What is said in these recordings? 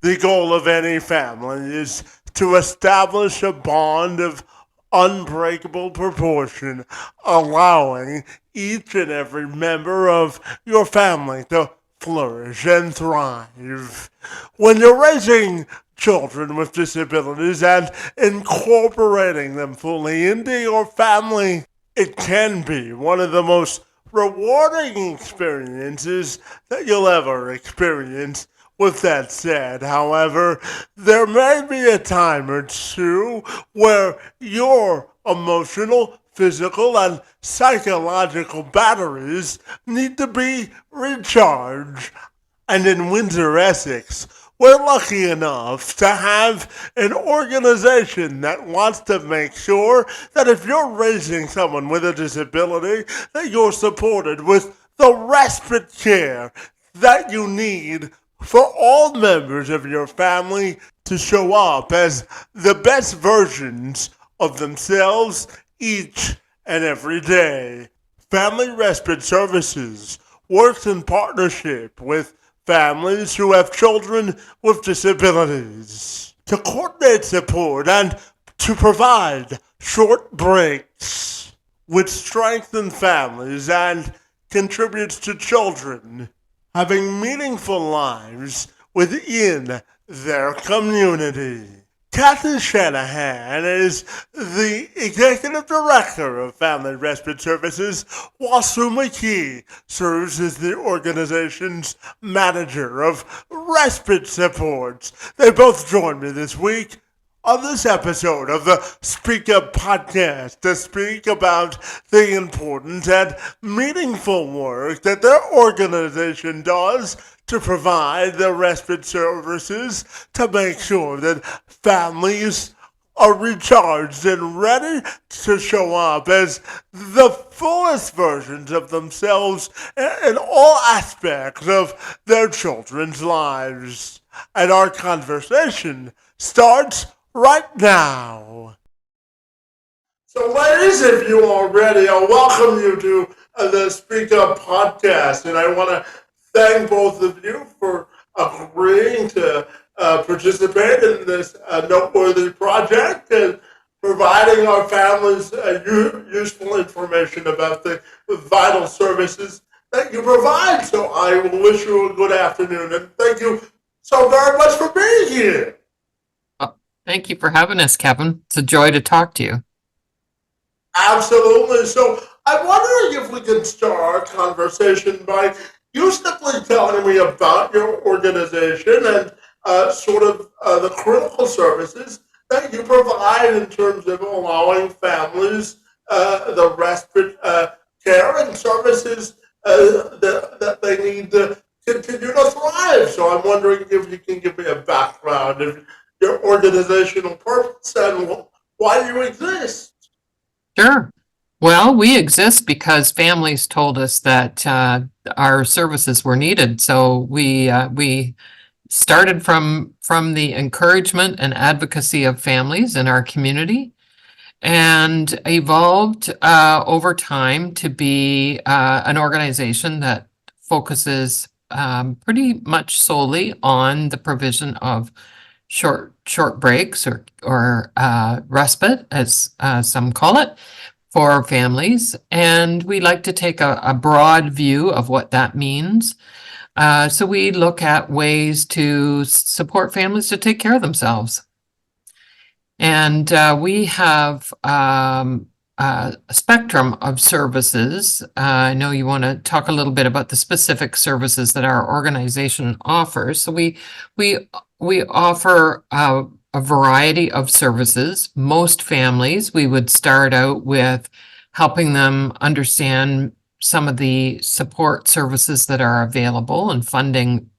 The goal of any family is to establish a bond of unbreakable proportion, allowing each and every member of your family to flourish and thrive. When you're raising children with disabilities and incorporating them fully into your family, it can be one of the most rewarding experiences that you'll ever experience. With that said, however, there may be a time or two where your emotional, physical, and psychological batteries need to be recharged. And in Windsor, Essex, we're lucky enough to have an organization that wants to make sure that if you're raising someone with a disability, that you're supported with the respite care that you need for all members of your family to show up as the best versions of themselves each and every day. Family Respite Services works in partnership with families who have children with disabilities to coordinate support and to provide short breaks, which strengthen families and contributes to children having meaningful lives within their community. Kathy Shanahan is the Executive Director of Family Respite Services, while Sue McKee serves as the organization's Manager of Respite Supports. They both joined me this week on this episode of the Speak Up podcast to speak about the important and meaningful work that their organization does to provide the respite services to make sure that families are recharged and ready to show up as the fullest versions of themselves in all aspects of their children's lives. And our conversation starts right now. So, ladies, if you are ready, I'll welcome you to the Speak Up podcast. And I want to thank both of you for agreeing to participate in this noteworthy project and providing our families useful information about the vital services that you provide. So, I will wish you a good afternoon and thank you so very much for being here. Thank you for having us, Kevin. It's a joy to talk to you. Absolutely. So I'm wondering if we can start our conversation by you simply telling me about your organization and sort of the critical services that you provide in terms of allowing families the respite care and services that they need to continue to thrive. So I'm wondering if you can give me a background of your organizational purpose and why you exist. Sure. Well, we exist because families told us that our services were needed. So we started from the encouragement and advocacy of families in our community, and evolved over time to be an organization that focuses pretty much solely on the provision of short breaks or respite, as some call it, for families. And we like to take a broad view of what that means. So we look at ways to support families to take care of themselves. And we have a spectrum of services. I know you want to talk a little bit about the specific services that our organization offers. So we offer a variety of services. Most families, we would start out with helping them understand some of the support services that are available and funding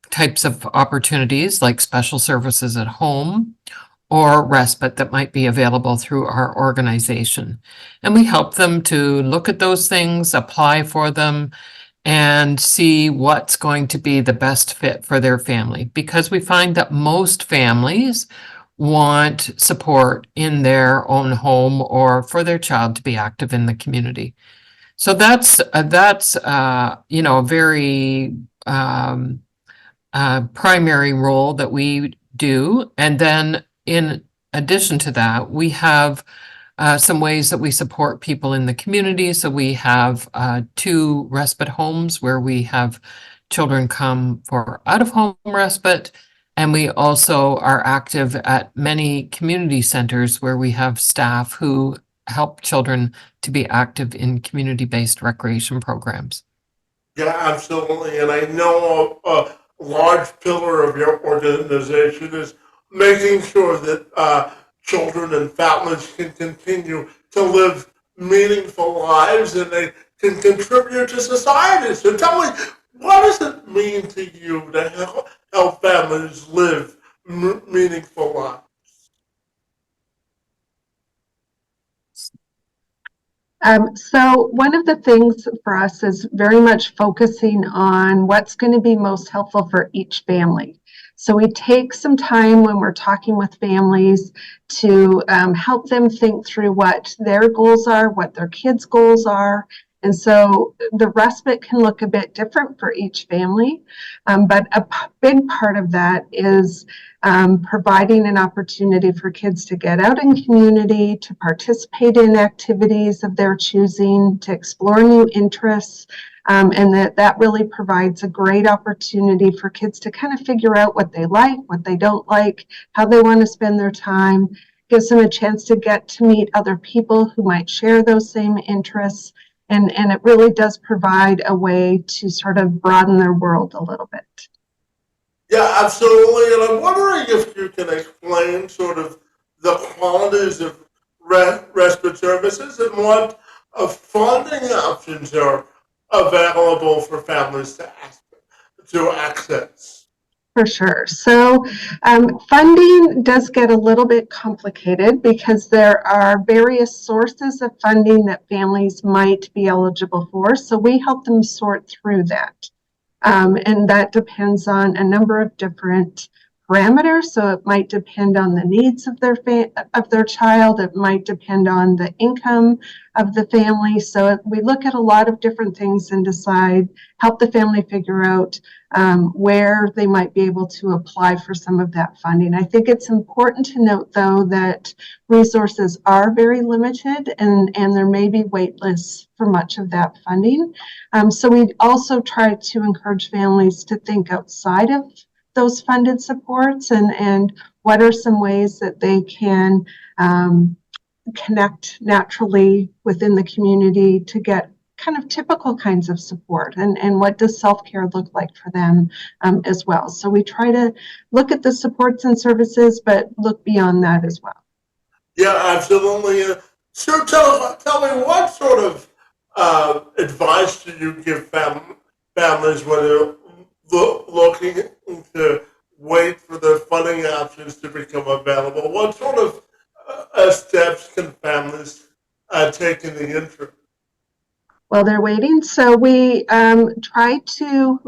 types of opportunities like special services at home or respite that might be available through our organization. And we help them to look at those things, apply for them, and see what's going to be the best fit for their family. Because we find that most families want support in their own home or for their child to be active in the community. So that's a very primary role that we do. And then in addition to that, we have some ways that we support people in the community. So we have 2 respite homes where we have children come for out-of-home respite. And we also are active at many community centers where we have staff who help children to be active in community-based recreation programs. Yeah, absolutely. And I know a large pillar of your organization is making sure that children and families can continue to live meaningful lives and they can contribute to society. So tell me, what does it mean to you to help families live meaningful lives? So one of the things for us is very much focusing on what's going to be most helpful for each family. So we take some time when we're talking with families to help them think through what their goals are, what their kids' goals are. And so the respite can look a bit different for each family, but a big part of that is providing an opportunity for kids to get out in community, to participate in activities of their choosing, to explore new interests, and that really provides a great opportunity for kids to kind of figure out what they like, what they don't like, how they want to spend their time, gives them a chance to get to meet other people who might share those same interests. And it really does provide a way to sort of broaden their world a little bit. Yeah, absolutely. And I'm wondering if you can explain sort of the qualities of respite services and what funding options are available for families to access. For sure. So funding does get a little bit complicated because there are various sources of funding that families might be eligible for. So we help them sort through that. And that depends on a number of different parameters. So it might depend on the needs of their child. It might depend on the income of the family. So we look at a lot of different things and help the family figure out where they might be able to apply for some of that funding. I think it's important to note, though, that resources are very limited and there may be wait lists for much of that funding. So we also try to encourage families to think outside of those funded supports and what are some ways that they can connect naturally within the community to get kind of typical kinds of support and what does self-care look like for them as well. So we try to look at the supports and services, but look beyond that as well. Yeah, absolutely. So tell me, what sort of advice do you give families when they're looking to wait for their funding options to become available? What sort of steps can families take in the interim? While they're waiting. So we try to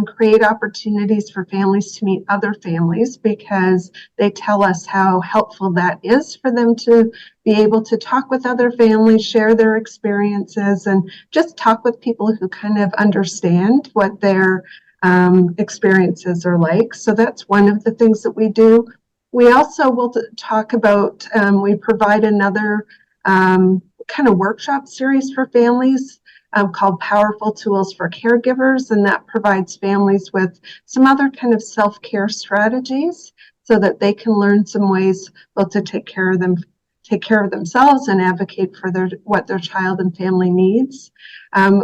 create opportunities for families to meet other families because they tell us how helpful that is for them to be able to talk with other families, share their experiences, and just talk with people who kind of understand what their experiences are like. So that's one of the things that we do. We also will talk about, we provide another kind of workshop series for families called Powerful Tools for Caregivers, and that provides families with some other kind of self-care strategies so that they can learn some ways both to take care of themselves and advocate for what their child and family needs.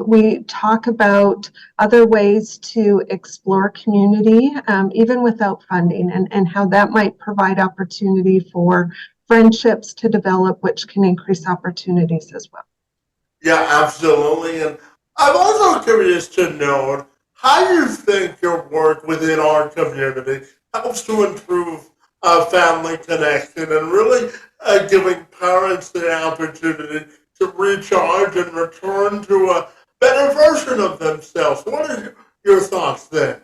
We talk about other ways to explore community, even without funding, and how that might provide opportunity for friendships to develop, which can increase opportunities as well. Yeah, absolutely. And I'm also curious to know how you think your work within our community helps to improve family connection and really giving parents the opportunity to recharge and return to a better version of themselves. What are your thoughts there?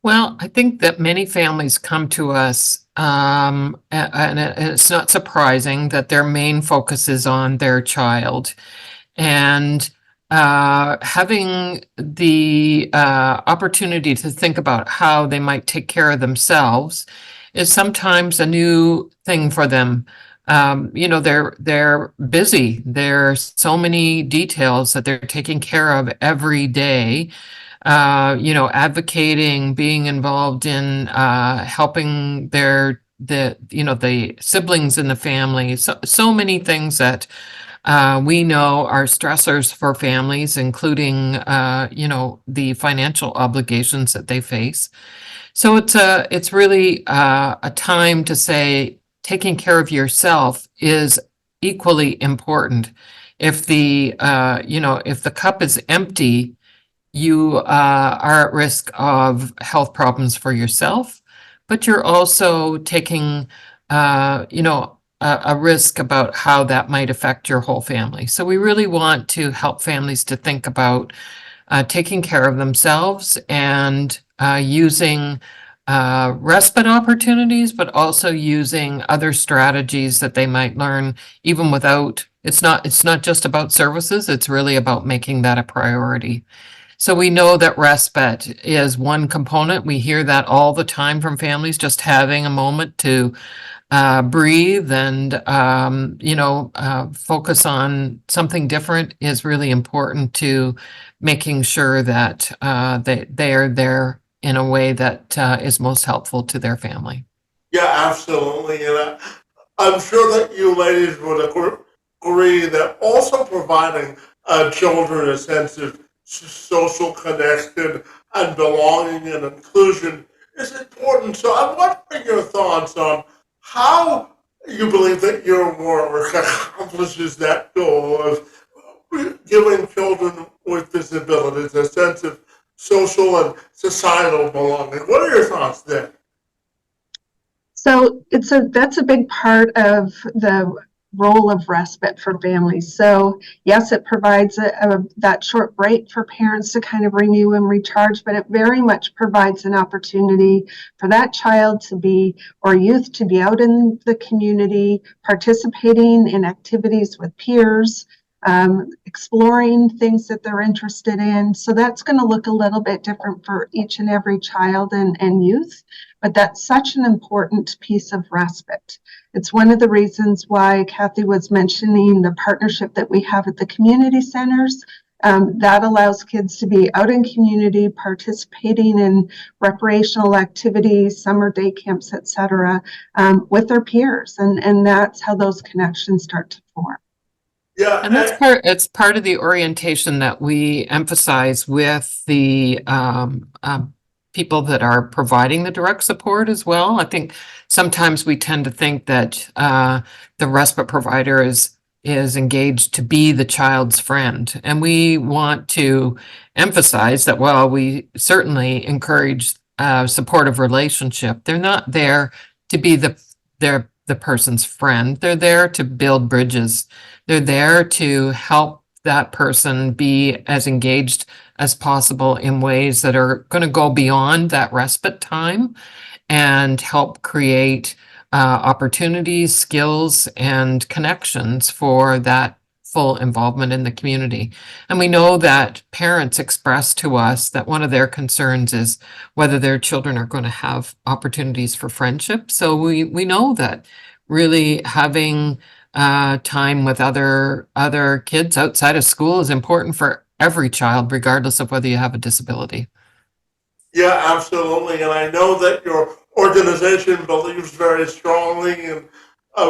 Well, I think that many families come to us, and it's not surprising that their main focus is on their child. And having the opportunity to think about how they might take care of themselves is sometimes a new thing for them. They're busy. There's so many details that they're taking care of every day. Advocating, being involved in helping the siblings in the family. So many things that we know are stressors for families, including, the financial obligations that they face. So it's really a time to say taking care of yourself is equally important. If the cup is empty, you are at risk of health problems for yourself, but you're also taking, a risk about how that might affect your whole family. So we really want to help families to think about taking care of themselves and using respite opportunities, but also using other strategies that they might learn even without, it's not just about services, it's really about making that a priority. So we know that respite is one component. We hear that all the time from families, just having a moment to breathe and, focus on something different is really important to making sure that they are there in a way that is most helpful to their family. Yeah, absolutely. And I'm sure that you ladies would agree that also providing children a sense of social connection and belonging and inclusion is important. So I'm wondering your thoughts on how you believe that your work accomplishes that goal of giving children with disabilities a sense of social and societal belonging. What are your thoughts there? So that's a big part of the role of respite for families. So yes, it provides that short break for parents to kind of renew and recharge, but it very much provides an opportunity for that child to be, or youth to be out in the community, participating in activities with peers, exploring things that they're interested in. So that's going to look a little bit different for each and every child and youth, but that's such an important piece of respite. It's one of the reasons why Kathy was mentioning the partnership that we have at the community centers. That allows kids to be out in community, participating in recreational activities, summer day camps, etc., with their peers, and that's how those connections start to form. Yeah, And it's part of the orientation that we emphasize with the people that are providing the direct support as well. I think sometimes we tend to think that the respite provider is engaged to be the child's friend. And we want to emphasize that while we certainly encourage supportive relationship, they're not there to be the person's friend. They're there to build bridges. They're there to help that person be as engaged as possible in ways that are going to go beyond that respite time and help create opportunities, skills, and connections for that full involvement in the community. And we know that parents express to us that one of their concerns is whether their children are going to have opportunities for friendship. So we know that really having time with other kids outside of school is important for every child, regardless of whether you have a disability. yeah, absolutely. And I know that your organization believes very strongly in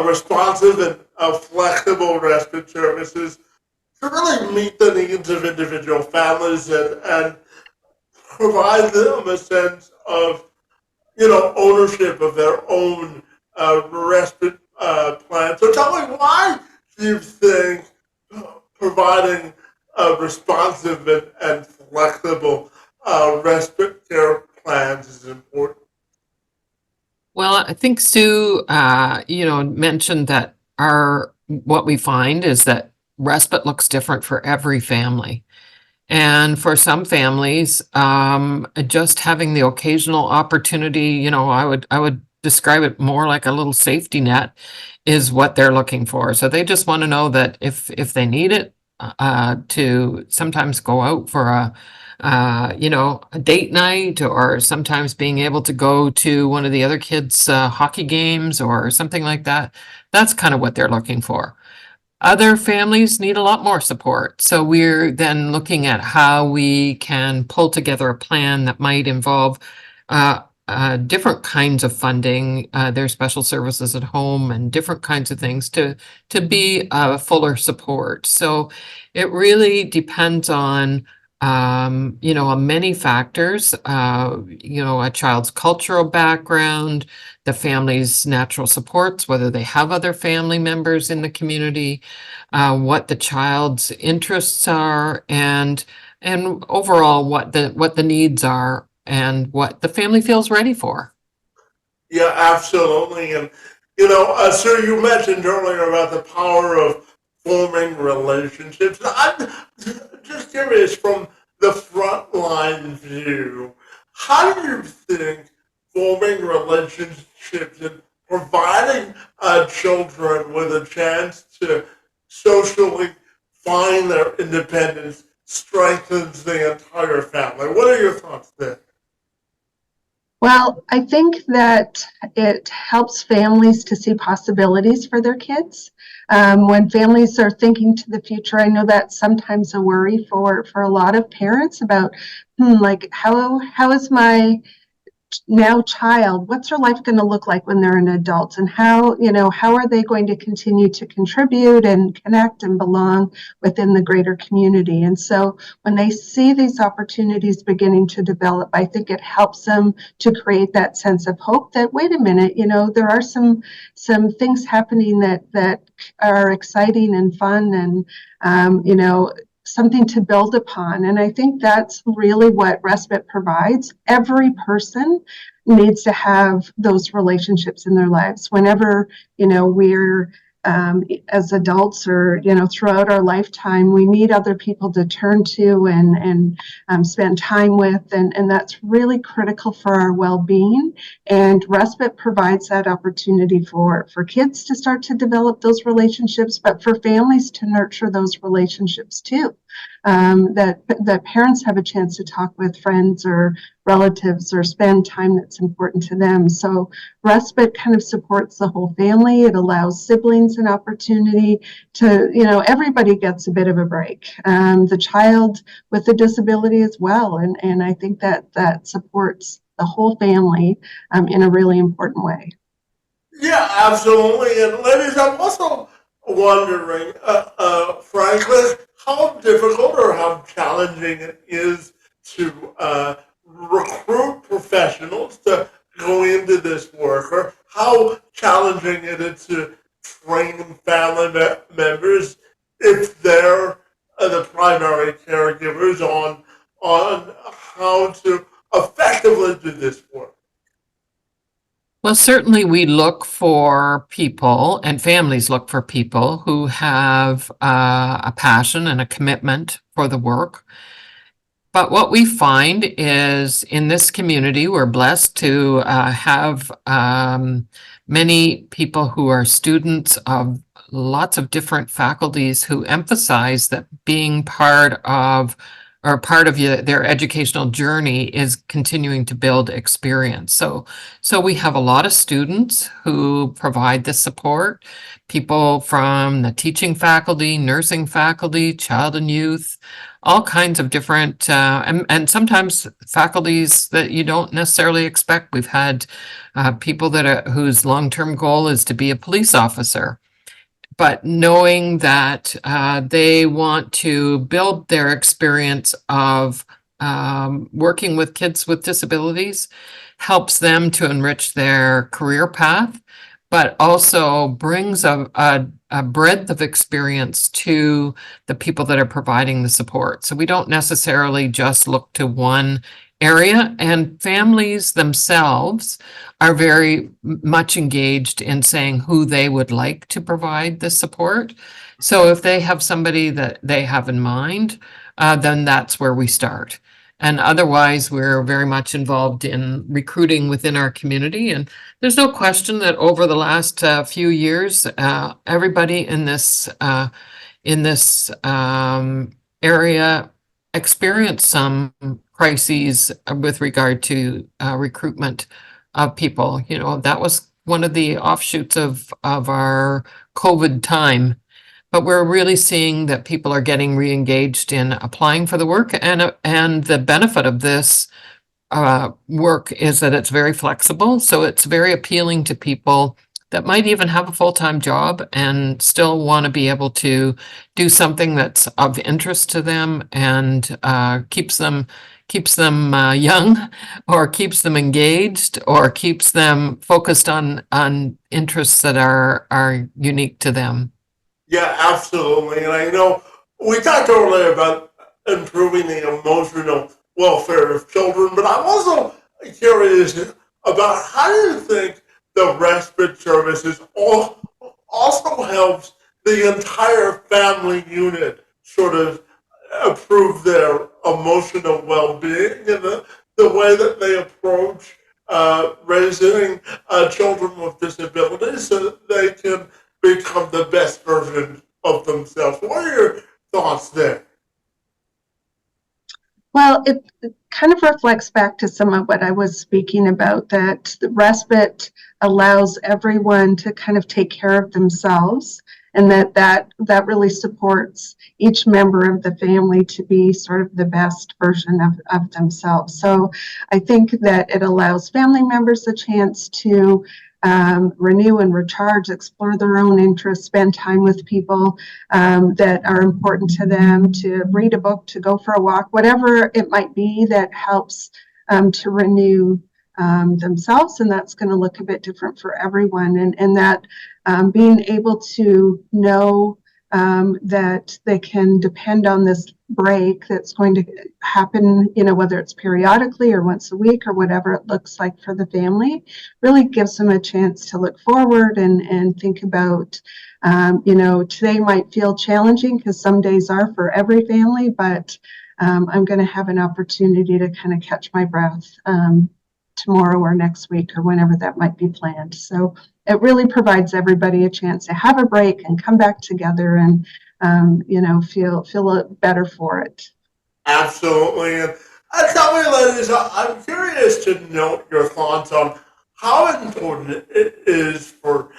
responsive and flexible respite services to really meet the needs of individual families and provide them a sense of, ownership of their own respite plan. So tell me, why do you think providing responsive and flexible respite care plans is important? Well, I think Sue, mentioned that what we find is that respite looks different for every family. And for some families, just having the occasional opportunity, I would describe it more like a little safety net is what they're looking for. So they just want to know that if they need it, to sometimes go out for a date night, or sometimes being able to go to one of the other kids' hockey games or something like that. That's kind of what they're looking for. Other families need a lot more support. So we're then looking at how we can pull together a plan that might involve different kinds of funding, their special services at home and different kinds of things to be a fuller support. So it really depends on many factors, a child's cultural background, the family's natural supports, whether they have other family members in the community, what the child's interests are, and overall what the needs are and what the family feels ready for. Yeah, absolutely. And, sir, you mentioned earlier about the power of forming relationships. I'm just curious from the frontline view, how do you think forming relationships and providing children with a chance to socially find their independence strengthens the entire family? What are your thoughts there? Well, I think that it helps families to see possibilities for their kids. When families are thinking to the future, I know that's sometimes a worry for a lot of parents about, like, how is my now child, what's their life going to look like when they're an adult, and how are they going to continue to contribute and connect and belong within the greater community? And so when they see these opportunities beginning to develop, I think it helps them to create that sense of hope that, wait a minute, there are some things happening that are exciting and fun, and something to build upon. And I think that's really what respite provides. Every person needs to have those relationships in their lives. Whenever, we're as adults, or throughout our lifetime, we need other people to turn to and spend time with, and that's really critical for our well-being. And respite provides that opportunity for kids to start to develop those relationships, but for families to nurture those relationships too. That parents have a chance to talk with friends or relatives or spend time that's important to them. So respite kind of supports the whole family. It allows siblings an opportunity to, everybody gets a bit of a break. The child with the disability as well. And I think that supports the whole family in a really important way. Yeah, absolutely. And ladies, I'm also wondering, frankly, how difficult or how challenging it is to recruit professionals to go into this work, or how challenging it is to train family members if they're the primary caregivers on how to effectively do this work. Well, certainly we look for people, and families look for people who have a passion and a commitment for the work. But what we find is, in this community, we're blessed to have many people who are students of lots of different faculties who emphasize that being part of their educational journey is continuing to build experience. So we have a lot of students who provide this support, people from the teaching faculty, nursing faculty, child and youth, all kinds of different, and sometimes faculties that you don't necessarily expect. We've had people whose long-term goal is to be a police officer, but knowing that they want to build their experience of working with kids with disabilities helps them to enrich their career path, but also brings a breadth of experience to the people that are providing the support. So we don't necessarily just look to one area, and families themselves are very much engaged in saying who they would like to provide the support. So if they have somebody that they have in mind, then that's where we start. And otherwise, we're very much involved in recruiting within our community. And there's no question that over the last few years, everybody in this in this area experienced some crises with regard to recruitment of people. You know, that was one of the offshoots of our COVID time. But we're really seeing that people are getting re-engaged in applying for the work, and the benefit of this work is that it's very flexible. So it's very appealing to people that might even have a full-time job and still want to be able to do something that's of interest to them and keeps them young, or keeps them engaged, or keeps them focused on interests that are unique to them. Yeah, absolutely. And I know we talked earlier about improving the emotional welfare of children, but I'm also curious about how do you think the respite services also helps the entire family unit sort of improve their emotional well-being and the way that they approach raising children with disabilities so that they can become the best version of themselves. What are your thoughts there? Well, it kind of reflects back to some of what I was speaking about, that the respite allows everyone to kind of take care of themselves, and that really supports each member of the family to be sort of the best version of themselves. So I think that it allows family members a chance to renew and recharge, explore their own interests, spend time with people that are important to them, to read a book, to go for a walk, whatever it might be that helps to renew themselves. And that's going to look a bit different for everyone. And that being able to know that they can depend on this break that's going to happen, you know, whether it's periodically or once a week or whatever it looks like for the family, really gives them a chance to look forward and think about, you know, today might feel challenging because some days are for every family, but I'm going to have an opportunity to kind of catch my breath tomorrow or next week or whenever that might be planned. So it really provides everybody a chance to have a break and come back together and you know, feel better for it. Absolutely. And tell me, ladies, I'm curious to note your thoughts on how important it is for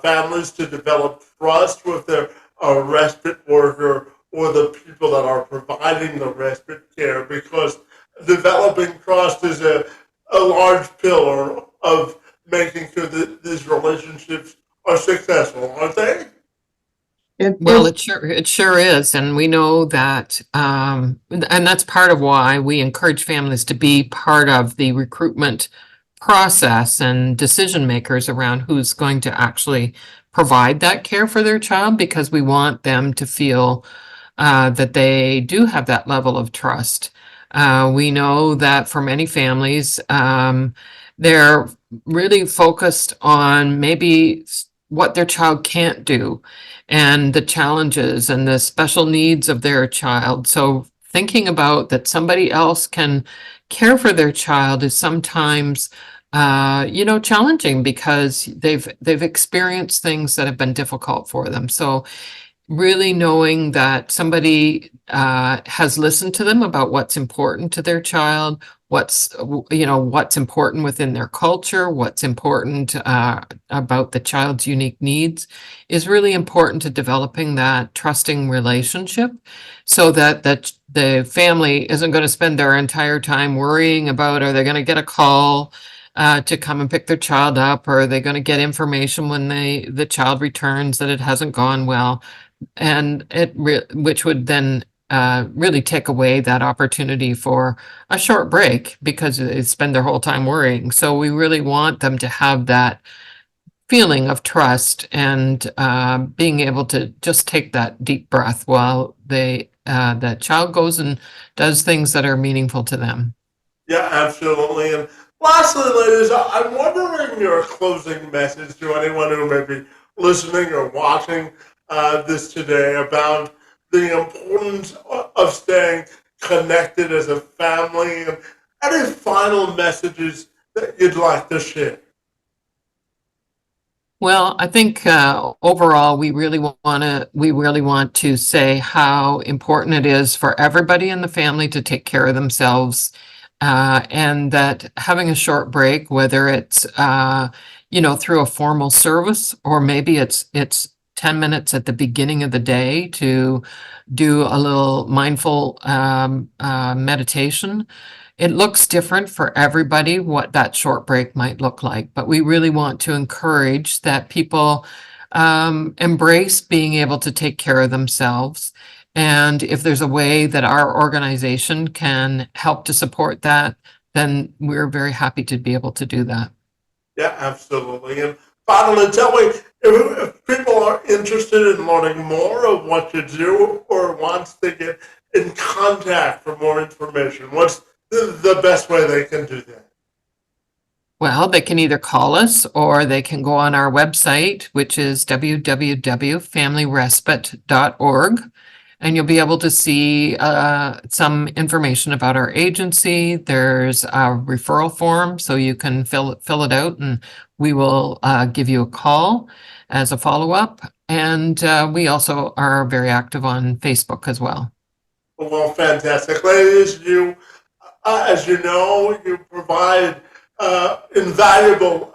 families to develop trust with their respite worker or the people that are providing the respite care, because developing trust is a large pillar of making sure that these relationships are successful, aren't they? It Well, is. it sure is, and we know that, and that's part of why we encourage families to be part of the recruitment process and decision makers around who's going to actually provide that care for their child, because we want them to feel that they do have that level of trust. We know that for many families, they're really focused on maybe what their child can't do and the challenges and the special needs of their child. So thinking about that somebody else can care for their child is sometimes you know, challenging because they've experienced things that have been difficult for them. So really knowing that somebody has listened to them about what's important to their child, what's important within their culture, what's important about the child's unique needs, is really important to developing that trusting relationship, so that the family isn't going to spend their entire time worrying about, are they going to get a call to come and pick their child up, or are they going to get information when the child returns that it hasn't gone well, and which would then really take away that opportunity for a short break because they spend their whole time worrying. So we really want them to have that feeling of trust and being able to just take that deep breath while the child goes and does things that are meaningful to them. Yeah, absolutely. And lastly, ladies, I'm wondering your closing message to anyone who may be listening or watching this today about the importance of staying connected as a family, and any final messages that you'd like to share. Well, I think overall, we really want to say how important it is for everybody in the family to take care of themselves, and that having a short break, whether it's through a formal service, or maybe it's 10 minutes at the beginning of the day to do a little mindful meditation. It looks different for everybody what that short break might look like, but we really want to encourage that people embrace being able to take care of themselves. And if there's a way that our organization can help to support that, then we're very happy to be able to do that. Yeah, absolutely. And finally, tell me if people are interested in learning more of what you do or wants to get in contact for more information, what's the best way they can do that? Well, they can either call us or they can go on our website, which is www.familyrespite.org. And you'll be able to see some information about our agency. There's a referral form, so you can fill it out, and we will give you a call as a follow-up. And we also are very active on Facebook as well. Well, fantastic. Ladies, as you know, you provide invaluable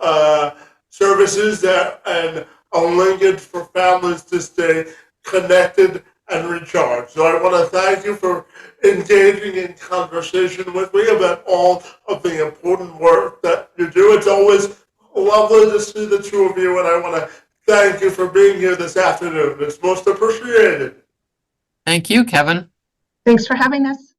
services and a linkage for families to stay connected and recharged. So I want to thank you for engaging in conversation with me about all of the important work that you do. It's always lovely to see the two of you, and I want to thank you for being here this afternoon. It's most appreciated. Thank you, Kevin. Thanks for having us.